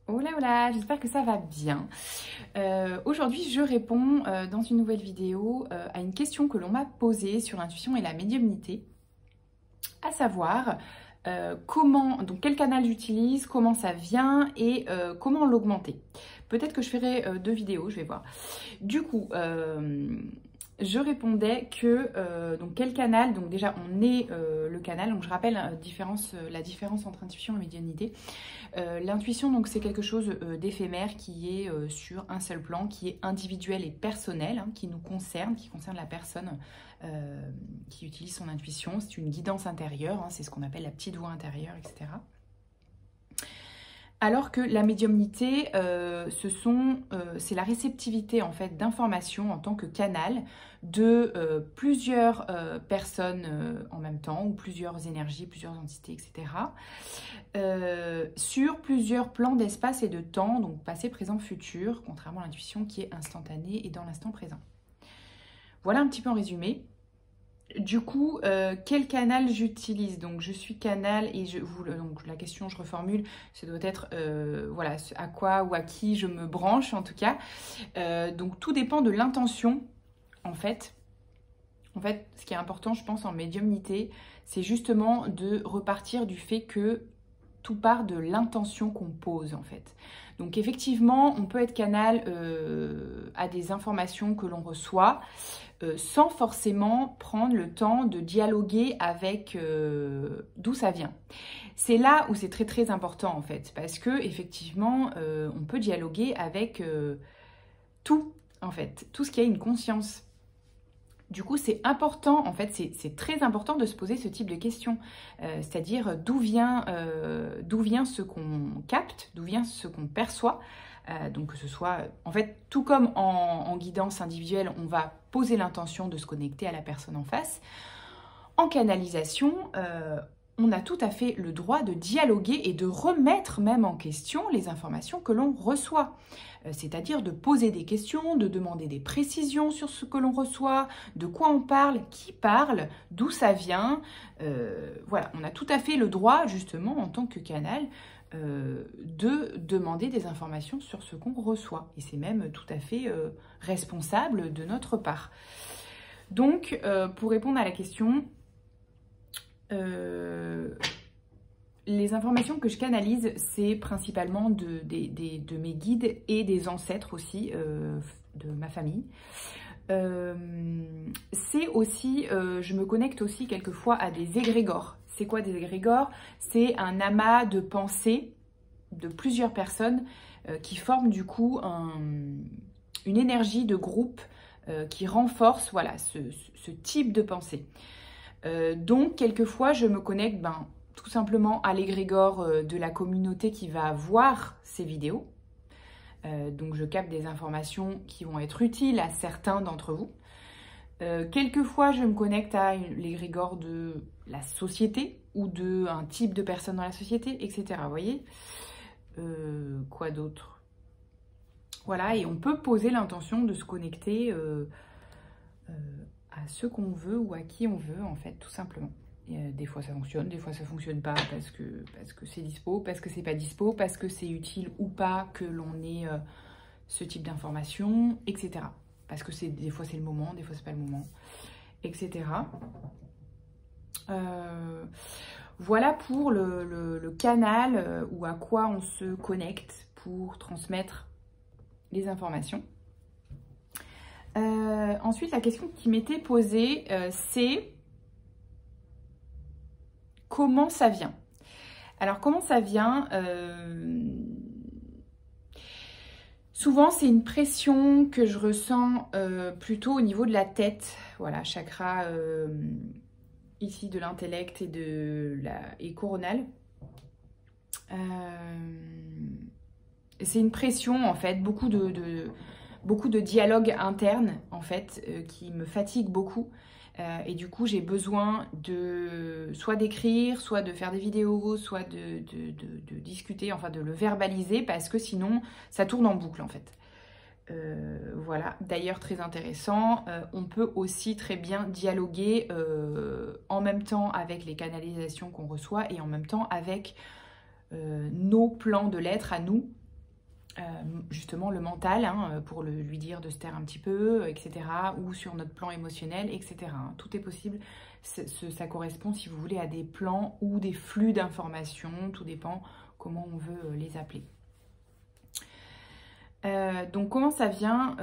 Hola hola, j'espère que ça va bien. Aujourd'hui, je réponds dans une nouvelle vidéo à une question que l'on m'a posée sur l'intuition et la médiumnité, à savoir donc quel canal j'utilise, comment ça vient et comment l'augmenter. Peut-être que je ferai deux vidéos, je vais voir. Du coup, je répondais que donc quel canal, donc déjà on est le canal, donc je rappelle la différence entre intuition et médiumnité. L'intuition, donc, c'est quelque chose d'éphémère qui est sur un seul plan, qui est individuel et personnel, hein, qui nous concerne, qui concerne la personne qui utilise son intuition. C'est une guidance intérieure, hein, c'est ce qu'on appelle la petite voix intérieure, etc. Alors que la médiumnité, c'est la réceptivité en fait d'informations en tant que canal de plusieurs personnes en même temps, ou plusieurs énergies, plusieurs entités, etc. Sur plusieurs plans d'espace et de temps, donc passé, présent, futur, contrairement à l'intuition qui est instantanée et dans l'instant présent. Voilà un petit peu en résumé. Du coup, quel canal j'utilise? Donc, je suis canal et donc la question, je reformule, ça doit être voilà, à quoi ou à qui je me branche en tout cas. Donc, tout dépend de l'intention en fait. En fait, ce qui est important, je pense, en médiumnité, c'est justement de repartir du fait que tout part de l'intention qu'on pose en fait. Donc effectivement, on peut être canal à des informations que l'on reçoit sans forcément prendre le temps de dialoguer avec d'où ça vient. C'est là où c'est très très important en fait, parce que effectivement, on peut dialoguer avec tout en fait, tout ce qui a une conscience. Du coup, c'est important, en fait, c'est très important de se poser ce type de questions. C'est-à-dire d'où vient ce qu'on capte, d'où vient ce qu'on perçoit. Donc que ce soit, en fait, tout comme en guidance individuelle, on va poser l'intention de se connecter à la personne en face. En canalisation, on a tout à fait le droit de dialoguer et de remettre même en question les informations que l'on reçoit. C'est-à-dire de poser des questions, de demander des précisions sur ce que l'on reçoit, de quoi on parle, qui parle, d'où ça vient. Voilà, on a tout à fait le droit, justement, en tant que canal, de demander des informations sur ce qu'on reçoit. Et c'est même tout à fait responsable de notre part. Donc, pour répondre à la question, les informations que je canalise, c'est principalement de mes guides et des ancêtres aussi, de ma famille. C'est aussi, je me connecte aussi quelquefois à des égrégores. C'est quoi des égrégores? C'est un amas de pensées de plusieurs personnes qui forment du coup une énergie de groupe qui renforce voilà, ce type de pensée. Donc, quelquefois, je me connecte tout simplement à l'égrégore de la communauté qui va voir ces vidéos. Donc, je capte des informations qui vont être utiles à certains d'entre vous. Quelquefois, je me connecte à l'égrégore de la société ou d'un type de personne dans la société, etc. Vous voyez? Quoi d'autre? Voilà, et on peut poser l'intention de se connecter à ce qu'on veut ou à qui on veut, en fait, tout simplement. Et, des fois ça fonctionne, des fois ça fonctionne pas parce que c'est dispo, parce que c'est pas dispo, parce que c'est utile ou pas que l'on ait ce type d'information, etc. Parce que des fois c'est le moment, des fois c'est pas le moment, etc. Voilà pour le canal ou à quoi on se connecte pour transmettre les informations. Ensuite, la question qui m'était posée, c'est comment ça vient? Alors, comment ça vient? Souvent, c'est une pression que je ressens plutôt au niveau de la tête. Voilà, chakra ici de l'intellect et coronal. C'est une pression, en fait, beaucoup de dialogue interne, en fait, qui me fatigue beaucoup. Et du coup, j'ai besoin soit d'écrire, soit de faire des vidéos, soit de discuter, enfin de le verbaliser, parce que sinon, ça tourne en boucle, en fait. Voilà, d'ailleurs très intéressant, on peut aussi très bien dialoguer en même temps avec les canalisations qu'on reçoit et en même temps avec nos plans de l'être à nous, justement le mental, hein, pour lui dire de se taire un petit peu, etc. Ou sur notre plan émotionnel, etc. hein. Tout est possible. Ça correspond, si vous voulez, à des plans ou des flux d'informations. Tout dépend comment on veut les appeler. Donc comment ça vient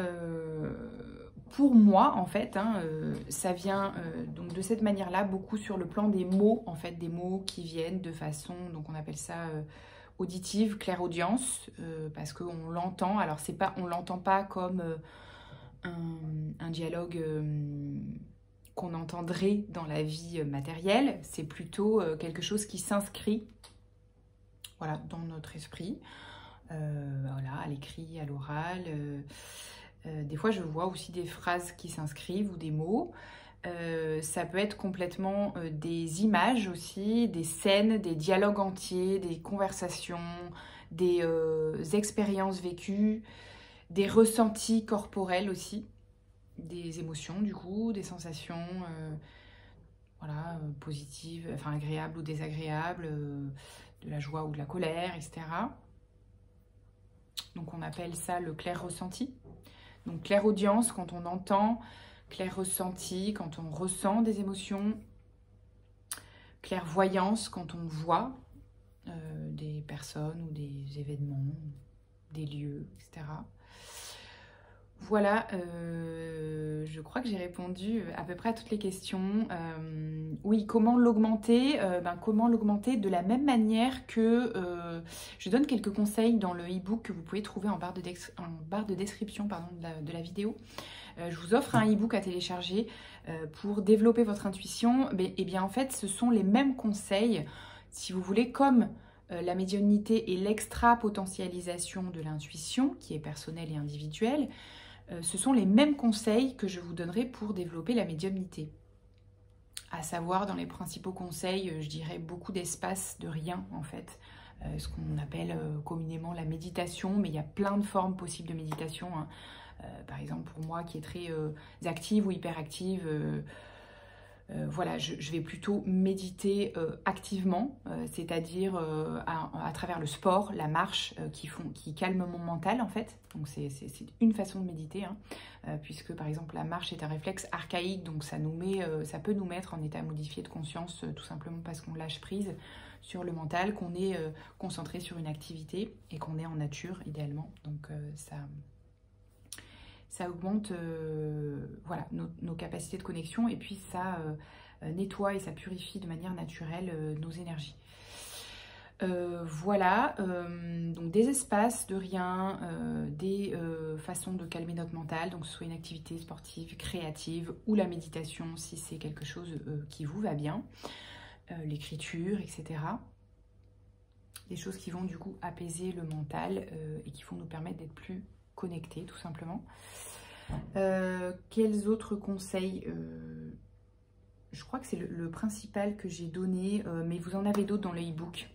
pour moi en fait, hein, ça vient donc de cette manière-là, beaucoup sur le plan des mots, en fait, des mots qui viennent de façon, donc on appelle ça auditive, clairaudience, parce qu'on l'entend. Alors c'est pas, on l'entend pas comme un dialogue qu'on entendrait dans la vie matérielle, c'est plutôt quelque chose qui s'inscrit, voilà, dans notre esprit. Voilà, à l'écrit, à l'oral. Des fois, je vois aussi des phrases qui s'inscrivent ou des mots. Ça peut être complètement des images aussi, des scènes, des dialogues entiers, des conversations, des expériences vécues, des ressentis corporels aussi, des émotions du coup, des sensations voilà, positives, enfin agréables ou désagréables, de la joie ou de la colère, etc. Donc on appelle ça le clair ressenti. Donc clairaudience quand on entend, clair ressenti quand on ressent des émotions, clairvoyance quand on voit des personnes ou des événements, des lieux, etc. Voilà, je crois que j'ai répondu à peu près à toutes les questions. Oui, comment l'augmenter? Comment l'augmenter de la même manière que je donne quelques conseils dans le e-book que vous pouvez trouver en barre de description pardon, de la vidéo. Je vous offre un e-book à télécharger pour développer votre intuition. Et bien en fait, ce sont les mêmes conseils, si vous voulez, comme la médiumnité et l'extra-potentialisation de l'intuition, qui est personnelle et individuelle. Ce sont les mêmes conseils que je vous donnerai pour développer la médiumnité. À savoir, dans les principaux conseils, je dirais beaucoup d'espace de rien, en fait. Ce qu'on appelle communément la méditation, mais il y a plein de formes possibles de méditation. Hein. Par exemple, pour moi, qui est très active ou hyperactive, voilà, je vais plutôt méditer activement, c'est-à-dire à travers le sport, la marche, qui calme mon mental en fait. Donc c'est une façon de méditer, hein, puisque par exemple la marche est un réflexe archaïque, donc ça peut nous mettre en état modifié de conscience, tout simplement parce qu'on lâche prise sur le mental, qu'on est concentré sur une activité et qu'on est en nature idéalement. Donc ça augmente voilà, nos capacités de connexion et puis ça nettoie et ça purifie de manière naturelle nos énergies. Voilà, donc des espaces de rien, des façons de calmer notre mental, donc que ce soit une activité sportive, créative ou la méditation si c'est quelque chose qui vous va bien, l'écriture, etc. Des choses qui vont du coup apaiser le mental et qui vont nous permettre d'être plus connectés tout simplement. Quels autres conseils je crois que c'est le principal que j'ai donné, mais vous en avez d'autres dans le e-book.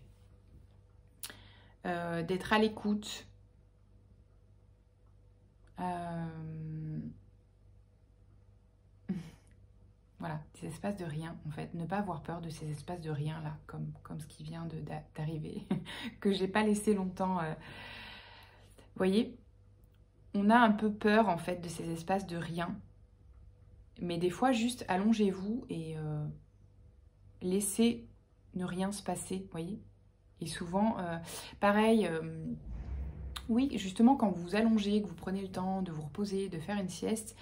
D'être à l'écoute. Voilà, des espaces de rien en fait. Ne pas avoir peur de ces espaces de rien là, comme ce qui vient d'arriver, que j'ai pas laissé longtemps. Vous voyez, on a un peu peur en fait de ces espaces de rien. Mais des fois, juste allongez-vous et laissez ne rien se passer, vous voyez. Et souvent, pareil, oui, justement, quand vous vous allongez, que vous prenez le temps de vous reposer, de faire une sieste,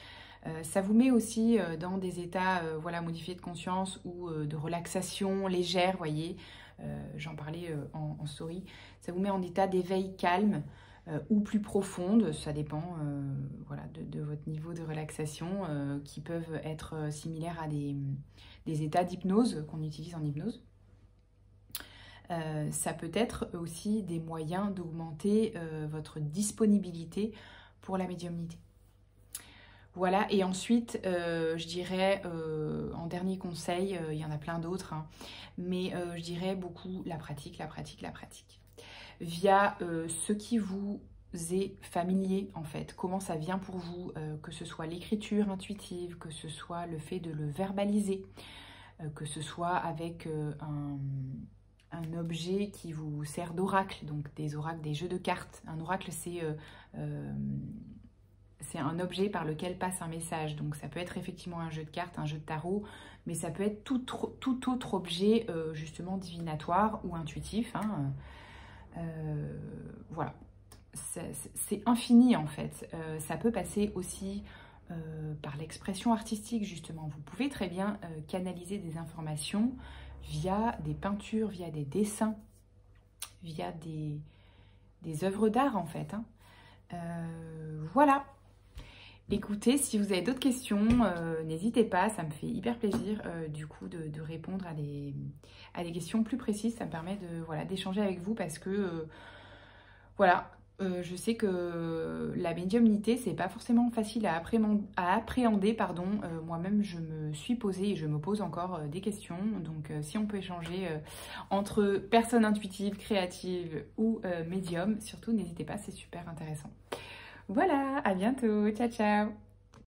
ça vous met aussi dans des états voilà, modifiés de conscience ou de relaxation légère, vous voyez. J'en parlais en story. Ça vous met en état d'éveil calme. Ou plus profonde, ça dépend voilà, de votre niveau de relaxation, qui peuvent être similaires à des états d'hypnose qu'on utilise en hypnose. Ça peut être aussi des moyens d'augmenter votre disponibilité pour la médiumnité. Voilà, et ensuite, je dirais, en dernier conseil, il y en a plein d'autres, hein, mais je dirais beaucoup la pratique, la pratique, la pratique. Via ce qui vous est familier en fait, comment ça vient pour vous, que ce soit l'écriture intuitive, que ce soit le fait de le verbaliser, que ce soit avec un objet qui vous sert d'oracle, donc des oracles, des jeux de cartes. Un oracle, c'est un objet par lequel passe un message. Donc ça peut être effectivement un jeu de cartes, un jeu de tarot, mais ça peut être tout autre objet justement divinatoire ou intuitif. Hein. Voilà, c'est infini en fait. Ça peut passer aussi par l'expression artistique justement. Vous pouvez très bien canaliser des informations via des peintures, via des dessins, via des œuvres d'art en fait. Hein. Voilà. Écoutez, si vous avez d'autres questions, n'hésitez pas, ça me fait hyper plaisir du coup de répondre à des questions plus précises. Ça me permet d'échanger avec vous parce que je sais que la médiumnité, c'est pas forcément facile à appréhender, pardon. Moi-même, je me suis posée et je me pose encore des questions. Donc, si on peut échanger entre personnes intuitives, créatives ou médiums, surtout, n'hésitez pas, c'est super intéressant. Voilà, à bientôt, ciao ciao!